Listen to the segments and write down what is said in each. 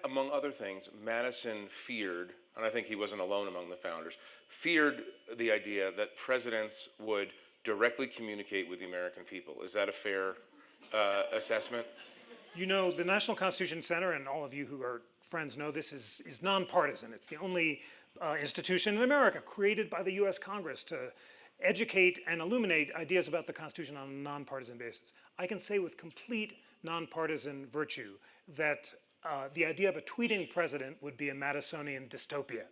among other things, Madison feared, and I think he wasn't alone among the founders, feared the idea that presidents would directly communicate with the American people. Is that a fair assessment? You know, the National Constitution Center, and all of you who are friends know this, is nonpartisan. It's the only institution in America created by the US Congress to educate and illuminate ideas about the Constitution on a nonpartisan basis. I can say with complete nonpartisan virtue that the idea of a tweeting president would be a Madisonian dystopia.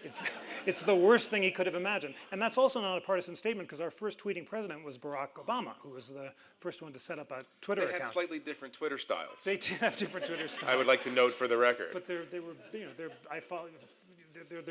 It's the worst thing he could have imagined. And that's also not a partisan statement, because our first tweeting president was Barack Obama, who was the first one to set up a Twitter account. They had slightly different Twitter styles. They did have different Twitter styles. I would like to note for the record. But they're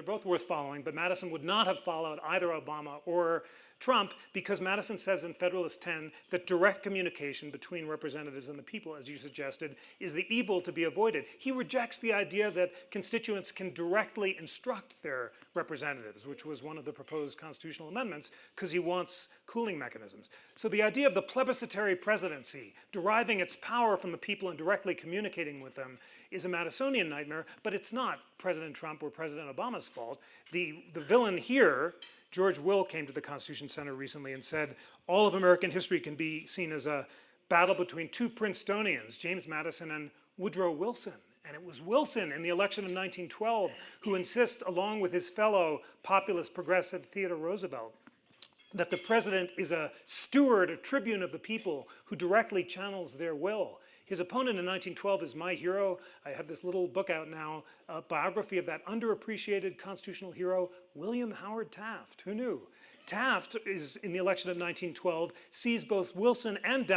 both worth following, but Madison would not have followed either Obama or Trump, because Madison says in Federalist 10 that direct communication between representatives and the people, as you suggested, is the evil to be avoided. He rejects the idea that constituents can directly instruct their representatives, which was one of the proposed constitutional amendments, because he wants cooling mechanisms. So the idea of the plebiscitary presidency, deriving its power from the people and directly communicating with them, is a Madisonian nightmare, but it's not President Trump or President Obama's fault. The villain here, George Will, came to the Constitution Center recently and said, all of American history can be seen as a battle between two Princetonians, James Madison and Woodrow Wilson. And it was Wilson in the election of 1912 who insists, along with his fellow populist progressive Theodore Roosevelt, that the president is a steward, a tribune of the people who directly channels their will. His opponent in 1912 is my hero. I have this little book out now, a biography of that underappreciated constitutional hero, William Howard Taft. Who knew? Taft is, in the election of 1912, sees both Wilson and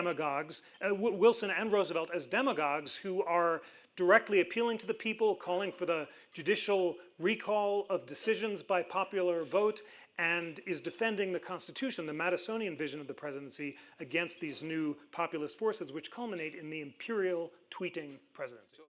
Roosevelt as demagogues who are directly appealing to the people, calling for the judicial recall of decisions by popular vote, and is defending the Constitution, the Madisonian vision of the presidency, against these new populist forces, which culminate in the imperial tweeting presidency.